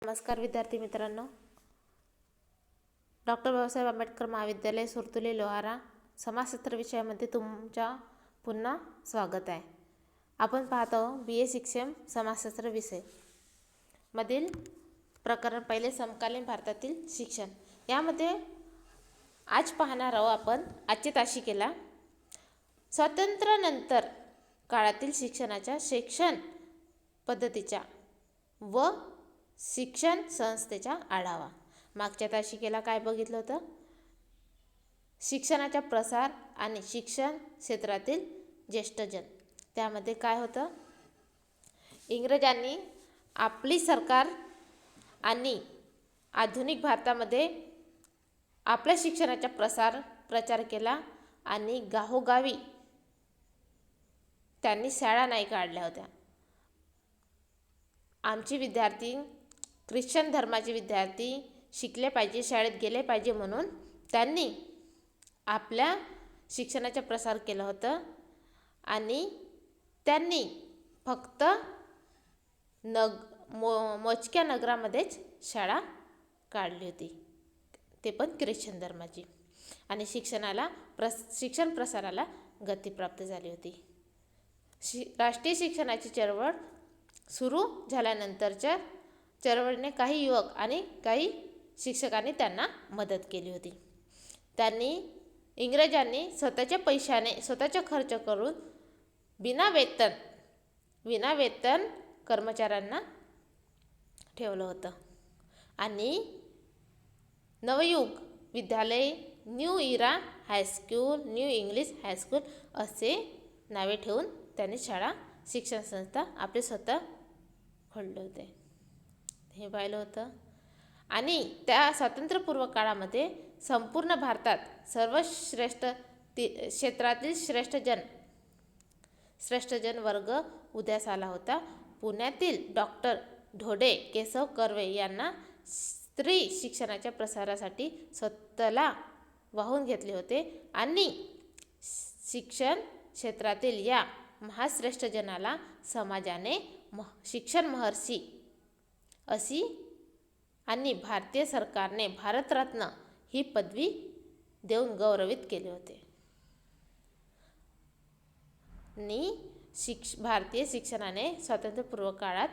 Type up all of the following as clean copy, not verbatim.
नमस्कार विद्यार्थी मित्रांनो, डॉक्टर बाबासाहेब आंबेडकर महाविद्यालय सुरतुली लोहारा समाजशास्त्र विषयामध्ये तुमच्या पुन्हा स्वागत आहे. आपण पाहत आहोत BA शिक्षण समाजशास्त्र विषय मधील प्रकरण पहिले समकालीन भारतातील शिक्षण. यामध्ये आज पाहणार आहोत आपण आजची तासिकेला स्वातंत्र्यानंतर काळातील शिक्षणाच्या शिक्षण पद्धतीच्या व शिक्षण संस्थेचा आढावा. मागच्या तासिकेला काय बघितलं होतं? शिक्षणाचा प्रसार आणि शिक्षण क्षेत्रातील ज्येष्ठजन. त्यामध्ये काय होतं? इंग्रजांनी आपली सरकार आणि आधुनिक भारतामध्ये आपल्या शिक्षणाचा प्रचार केला आणि गावोगावी त्यांनी शाळा नाही काढल्या होत्या. आमचे विद्यार्थी ख्रिश्चन धर्माचे विद्यार्थी शिकले पाहिजे, शाळेत गेले पाहिजे म्हणून त्यांनी आपल्या शिक्षणाचा प्रसार केला होता आणि त्यांनी फक्त मोजक्या नगरामध्येच शाळा काढली होती, ते पण ख्रिश्चन धर्माची. आणि शिक्षण प्रसाराला गती प्राप्त झाली होती. राष्ट्रीय शिक्षणाची चळवळ सुरू झाल्यानंतरच्या चळवळीने काही युवक आणि काही शिक्षकांनी त्यांना मदत केली होती. इंग्रजांनी स्वतःच्या पैशाने स्वतःचा खर्च करून विना वेतन कर्मचाऱ्यांना ठेवलं होतं आणि नवयुग विद्यालय, न्यू इरा हायस्कूल, न्यू इंग्लिश हायस्कूल असे नावे ठेवून त्यांनी शाळा शिक्षण संस्था आपले स्वतः खोलले होते, हे पाहिलं होतं. आणि त्या स्वातंत्र्यपूर्व काळामध्ये संपूर्ण भारतात सर्वश्रेष्ठ क्षेत्रातील श्रेष्ठजन वर्ग उदयास आला होता. पुण्यातील डॉक्टर ढोडे केशव कर्वे यांना स्त्री शिक्षणाच्या प्रसारासाठी स्वतःला वाहून घेतले होते आणि शिक्षण क्षेत्रातील या महाश्रेष्ठजनाला समाजाने शिक्षण महर्षी अशी आणि भारतीय सरकारने भारतरत्न ही पदवी देऊन गौरवित केले होते. भारतीय शिक्षणाने स्वातंत्र्यपूर्व काळात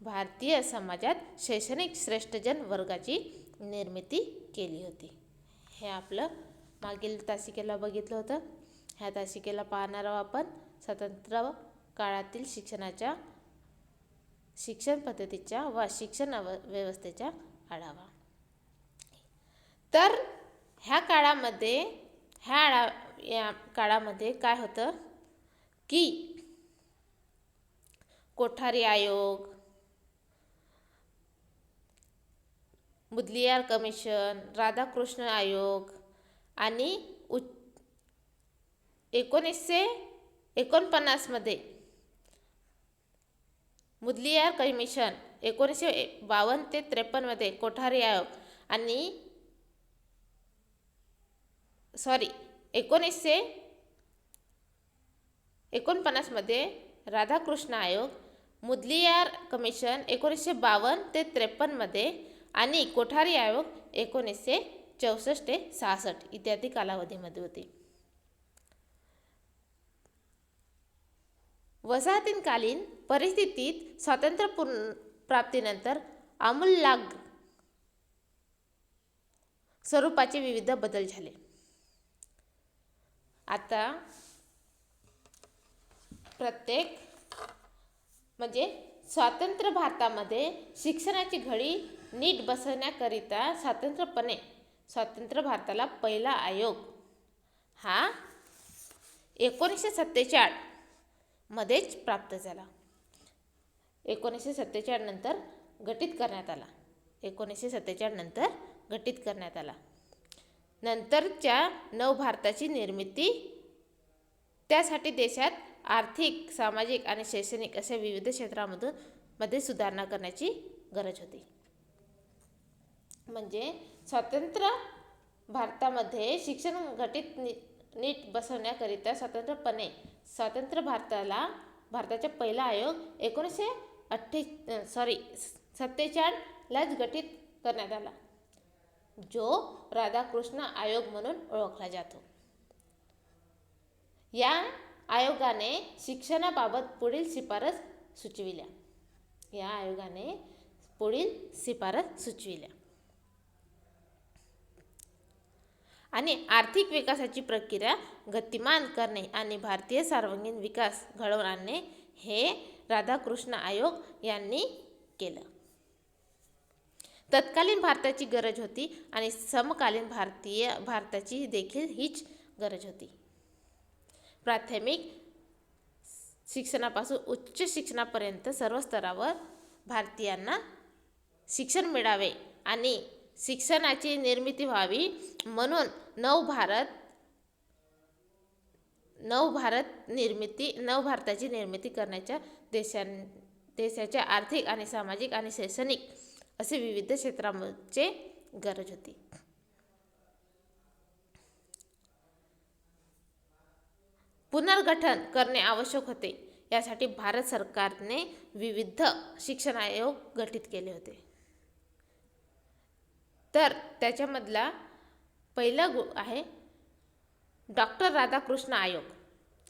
भारतीय समाजात शैक्षणिक श्रेष्ठजन वर्गाची निर्मिती केली होती. हे आपलं मागील तासिकेला बघितलं होतं. ह्या तासिकेला पाहणार आहोत आपण स्वातंत्र्य काळातील शिक्षण पद्धतीच्या व शिक्षण व्यवस्थेचा आढावा. तर या काळामध्ये काय होतं की कोठारी आयोग, मुदलियार कमिशन, राधाकृष्ण आयोग आणि 1949 मध्ये मुदलियार कमिशन, 1952 ते 53 मध्ये कोठारी आयोग आणि 1949 मध्ये राधाकृष्ण आयोग, मुदलियार कमिशन 1952 ते 53 मध्ये आणि कोठारी आयोग 1964 ते 66 इत्यादी कालावधीमध्ये होते. वसाहतीकालीन परिस्थितीत स्वातंत्र्य प्राप्तीनंतर आमूलाग्र स्वरूपाचे विविध बदल झाले. आता स्वातंत्र्य भारतामध्ये शिक्षणाची घडी नीट बसवण्याकरिता स्वातंत्र्य भारताला पहिला आयोग हा 1947 मध्येच प्राप्त झाला. 1947 नंतर गठीत करण्यात आला. नंतरच्या नवभारताची निर्मिती त्यासाठी देशात आर्थिक, सामाजिक आणि शैक्षणिक अशा विविध क्षेत्रांमध्ये सुधारणा करण्याची गरज होती. म्हणजे स्वतंत्र भारतामध्ये शिक्षण घटित नीट बसवण्याकरिता स्वातंत्र्य भारताचा पहिला आयोग 1947लाच गठीत करण्यात आला, जो राधाकृष्ण आयोग म्हणून ओळखला जातो. या आयोगाने शिक्षणाबाबत पुढील शिफारस सुचविल्या. या आयोगाने पुढील शिफारस सुचविल्या. आणि आर्थिक विकासाची प्रक्रिया गतिमान करणे आणि भारतीय सर्वांगीण विकास घडवून आणणे हे राधाकृष्ण आयोग यांनी केलं. तत्कालीन भारताची गरज होती आणि समकालीन भारताची देखील हीच गरज होती. प्राथमिक शिक्षणापासून उच्च शिक्षणापर्यंत सर्व स्तरावर भारतीयांना शिक्षण मिळावे आणि शिक्षणाची निर्मिती व्हावी म्हणून नवभारताची निर्मिती करण्याच्या देशाच्या आर्थिक आणि सामाजिक आणि शैक्षणिक असे विविध क्षेत्रांचे गरज होती. पुनर्गठन करणे आवश्यक होते. यासाठी भारत सरकारने विविध शिक्षण आयोग गठीत केले होते. तर त्याच्यामधला पहिला आहे डॉक्टर राधाकृष्ण आयोग.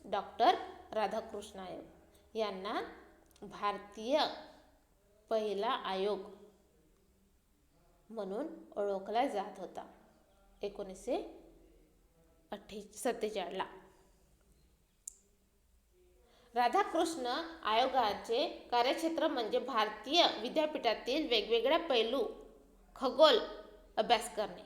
डॉक्टर राधाकृष्ण आयोग यांना भारतीय पहिला आयोग म्हणून ओळखला जात होता 1947ला. राधाकृष्ण आयोगाचे कार्यक्षेत्र म्हणजे भारतीय विद्यापीठातील वेगवेगळ्या पैलू खगोल अभ्यास करणे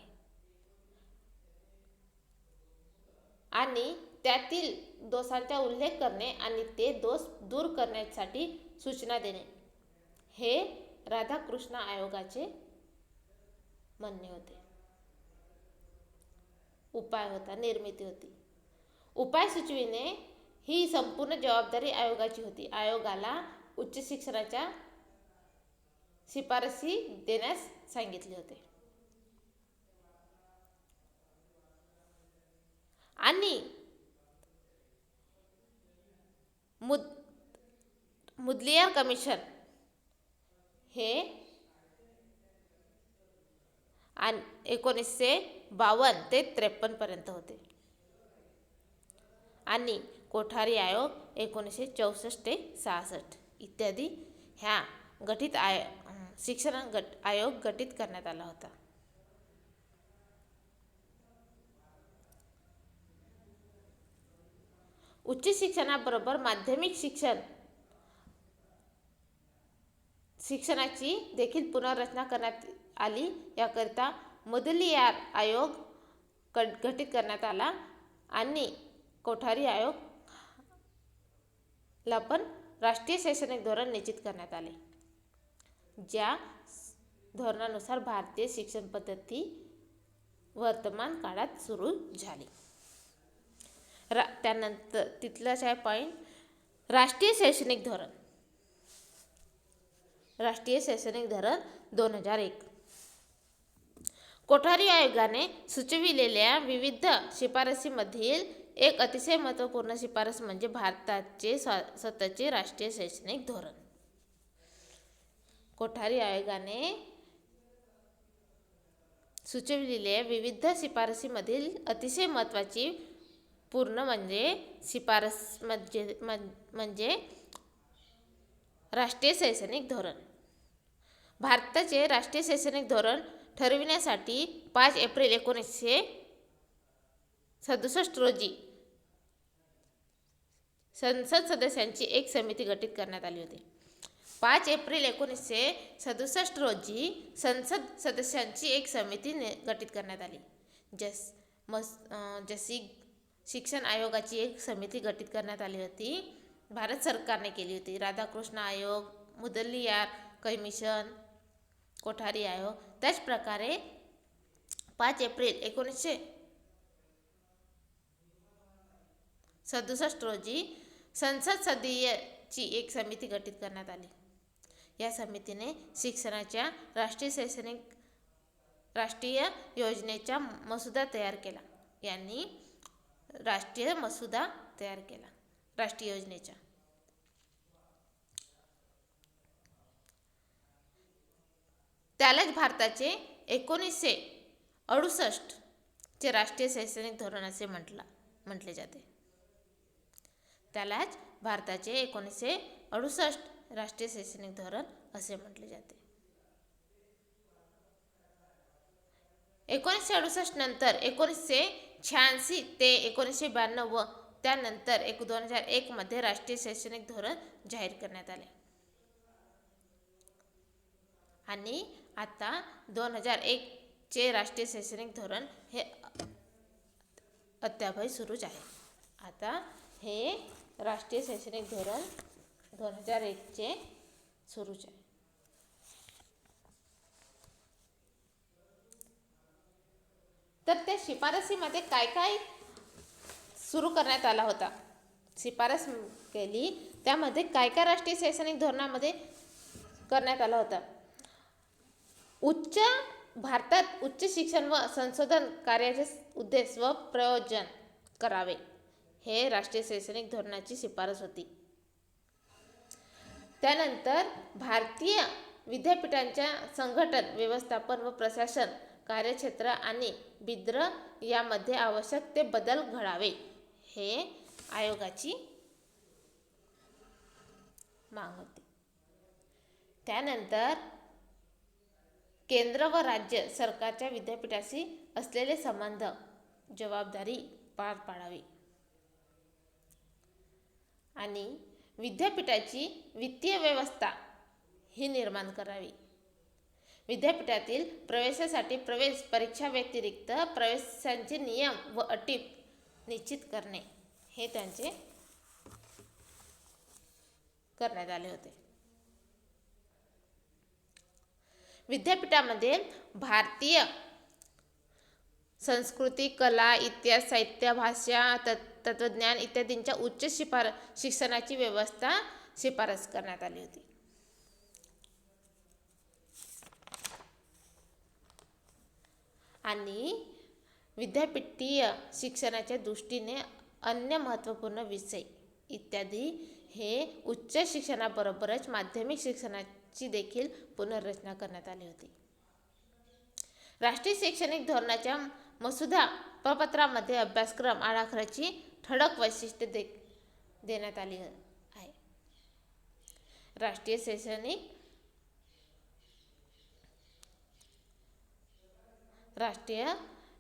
आणि त्यातील दोषांचा उल्लेख करणे आणि ते दोष दूर करण्यासाठी सूचना देणे हे राधाकृष्ण आयोगाचे म्हणणे होते. उपाय होता, निर्मिती होती. उपाय सुचविणे ही संपूर्ण जबाबदारी आयोगाची होती. आयोगाला उच्च शिक्षणाच्या शिफारसी देण्यास सांगितले होते. आणि मुदलियार कमिशन हे 1952 ते 53 पर्यंत होते आणि कोठारी आयोग 1964 ते 66 इत्यादी ह्या गठीत शिक्षण आयोग गठीत करण्यात आला होता. उच्च शिक्षणाबरोबर माध्यमिक शिक्षणाची देखील पुनर्रचना करण्यात आली. याकरिता मुदलियार आयोग गठीत करण्यात आला आणि कोठारी आयोगला पण राष्ट्रीय शैक्षणिक धोरण निश्चित करण्यात आले, ज्या धोरणानुसार भारतीय शिक्षण पद्धती वर्तमान काळात सुरू झाली. त्यानंतर तिथलाच आहे पॉईंट राष्ट्रीय शैक्षणिक धोरण. राष्ट्रीय शैक्षणिक धोरण 2001. कोठारी आयोगाने सुचविलेल्या विविध शिफारसींमधील एक अतिशय महत्त्वपूर्ण शिफारस म्हणजे भारताचे स्वतःचे राष्ट्रीय शैक्षणिक धोरण. कोठारी आयोगाने सुचविलेल्या विविध शिफारसींमधील अतिशय महत्त्वाची पूर्ण शिफारस म्हणजे राष्ट्रीय शैक्षणिक धोरण. भारताचे राष्ट्रीय शैक्षणिक धोरण ठरविण्यासाठी 5 एप्रिल 1967 रोजी संसद सदस्यांची एक समिती गठीत करण्यात आली होती. 5 एप्रिल 1967 रोजी संसद सदस्यांची एक समिती गठीत करण्यात आली. जशी शिक्षण आयोगाची एक समिती गठीत करण्यात आली होती, भारत सरकारने केली होती. राधाकृष्ण आयोग, मुदलियार कमिशन, कोठारी आयोग. त्याच प्रकारे 5 एप्रिल 1967 रोजी संसद सदस्यांची एक समिती गठीत करण्यात आली. या समितीने शिक्षणाच्या राष्ट्रीय योजनेचा मसुदा तयार केला. यांनी राष्ट्रीय मसुदा तयार केला राष्ट्रीय योजनेचा. त्यालाच भारताचे 1968 चे राष्ट्रीय शैक्षणिक धोरण असे म्हटले जाते. त्यालाच भारताचे 1968 राष्ट्रीय शैक्षणिक धोरण असे म्हटले जाते. 1968 नंतर 1986 ते 1992 व त्यानंतर 2001 मध्ये राष्ट्रीय शैक्षणिक धोरण जाहीर करण्यात आले. आणि आता 2001 चे राष्ट्रीय शैक्षणिक धोरण हे अद्यापही सुरूच आहे. आता हे राष्ट्रीय शैक्षणिक धोरण 2001 चे सुरूच आहे. तर त्या शिफारसीमध्ये काय काय सुरू करण्यात आला होता, शिफारस केली त्यामध्ये काय काय राष्ट्रीय शैक्षणिक धोरणामध्ये करण्यात आला होता. भारतात उच्च शिक्षण व संशोधन कार्याचे उद्देश व प्रयोजन करावे, हे राष्ट्रीय शैक्षणिक धोरणाची शिफारस होती. त्यानंतर भारतीय विद्यापीठांच्या संघटन, व्यवस्थापन व प्रशासन कार्यक्षेत्र आणि बिद्र यामध्ये आवश्यक ते बदल घडावे, हे आयोगाची माग होती. त्यानंतर केंद्र व राज्य सरकारच्या विद्यापीठाशी असलेले संबंध, जबाबदारी पार पाडावी आणि विद्यापीठाची वित्तीय व्यवस्था ही निर्माण करावी. विद्यापीठातील प्रवेशासाठी प्रवेश परीक्षा व्यतिरिक्त प्रवेशांचे नियम व अटी निश्चित करणे, हे त्यांचे करण्यात आले होते. विद्यापीठामध्ये भारतीय संस्कृती, कला, इतिहास, साहित्य, भाषा, तत्त्वज्ञान इत्यादींच्या उच्च शिक्षणाची व्यवस्था शिफारस करण्यात आली होती. आणि विद्यापीठीय शिक्षणाच्या दृष्टीने अन्य महत्त्वपूर्ण विषय इत्यादी हे उच्च शिक्षणाबरोबरच माध्यमिक शिक्षणाची देखील पुनर्रचना करण्यात आली होती. राष्ट्रीय शैक्षणिक धोरणाच्या मसुदा प्रपत्रामध्ये अभ्यासक्रम आराखड्याची ठळक वैशिष्ट्ये देण्यात आली आहे. राष्ट्रीय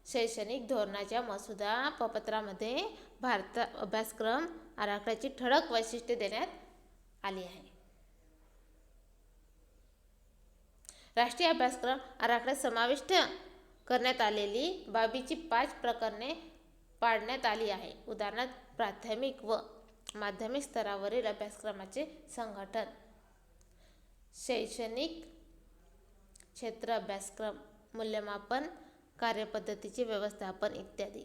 शैक्षणिक धोरणाच्या मसुदा प्रपत्रामध्ये भारत अभ्यासक्रम आराखड्याची ठळक वैशिष्ट्ये देण्यात आली आहे. राष्ट्रीय अभ्यासक्रम आराखड्यात समाविष्ट करण्यात आलेली बाबीची 5 प्रकरणे पाडण्यात आली आहे. उदाहरणार्थ, प्राथमिक व माध्यमिक स्तरावरील अभ्यासक्रमाचे संघटन, शैक्षणिक क्षेत्र अभ्यासक्रम, मूल्यमापन, कार्यपद्धतीचे व्यवस्थापन इत्यादी.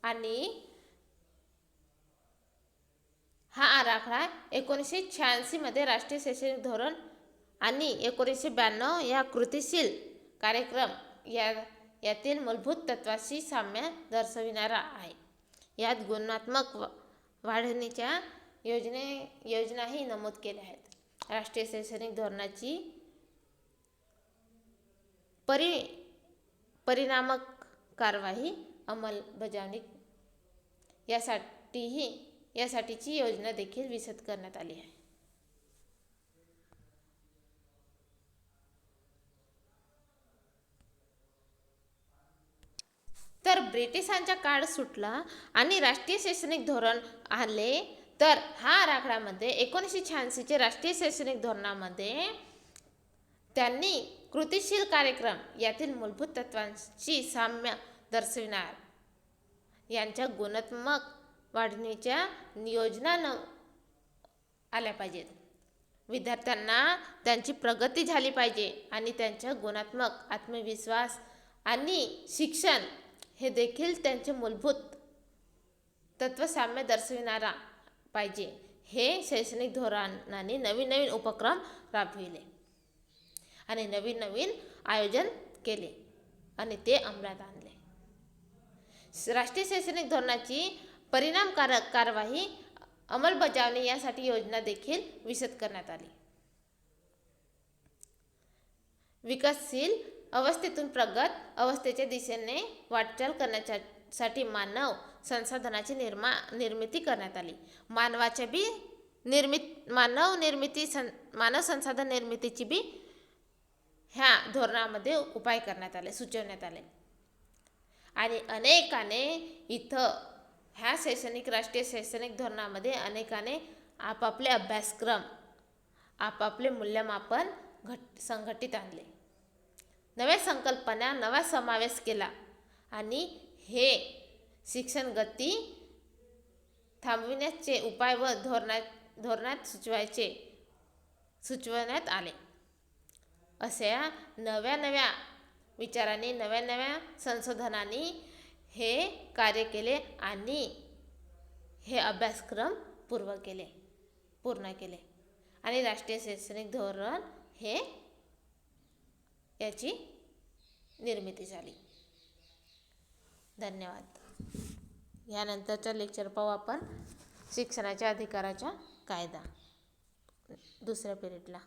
आणि हा आराखडा 1986 मध्ये राष्ट्रीय शैक्षणिक धोरण आणि 1992 या कृतीशील कार्यक्रम यातील मूलभूत तत्वाशी साम्य दर्शविणारा आहे. यात गुणात्मक वाढवणीच्या योजनाही नमूद केल्या आहेत. राष्ट्रीय शैक्षणिक धोरणाची परिणामक कार्यवाही अंमलबजावणी यासाठीची योजना देखील विकसित करण्यात आली आहे. तर ब्रिटिशांचा काळ सुटला आणि राष्ट्रीय शैक्षणिक धोरण आले. तर हा आराखड्यामध्ये 1986 चे राष्ट्रीय शैक्षणिक धोरणामध्ये त्यांनी कृतीशील कार्यक्रम यातील मूलभूत तत्वांशी साम्य दर्शविणार यांच्या गुणात्मक वाढवणीच्या योजना आल्या पाहिजेत. विद्यार्थ्यांना त्यांची प्रगती झाली पाहिजे आणि त्यांच्या गुणात्मक आत्मविश्वास आणि शिक्षण हे देखील त्यांचे मूलभूत तत्व साम्य दर्शविणारा पाहिजे. हे शैक्षणिक धोरणाने नवीन नवीन उपक्रम राबविले आणि नवीन नवीन आयोजन केले आणि ते अंमलात आणले. राष्ट्रीय शैक्षणिक धोरणाची परिणामकारक कार्यवाही अंमलबजावणी यासाठी योजना देखील विकसित करण्यात आली. विकसनशील अवस्थेतून प्रगत अवस्थेच्या दिशेने वाटचाल करण्यासाठी मानव संसाधनाची निर्मिती करण्यात आली. मानव संसाधन निर्मितीची बी ह्या धोरणामध्ये उपाय करण्यात आले, सुचवण्यात आले. आणि अनेकाने इथं ह्या राष्ट्रीय शैक्षणिक धोरणामध्ये अनेकाने आपापले अभ्यासक्रम, आपापले मूल्यमापन संघटित आणले, नव्या संकल्पना, नवा समावेश केला आणि हे शिक्षण गती थांबविण्याचे उपाय व धोरणात सुचवण्यात आले. अशा नव्या नव्या विचारांनी, नव्या नव्या संशोधनांनी हे कार्य केले आणि हे अभ्यासक्रम पूर्ण केले आणि राष्ट्रीय शैक्षणिक धोरण हे याची निर्मिती झाली. धन्यवाद. यानंतरचा लेक्चर पाहू आपण शिक्षणाच्या अधिकाराचा कायदा दुसऱ्या पिरियडला.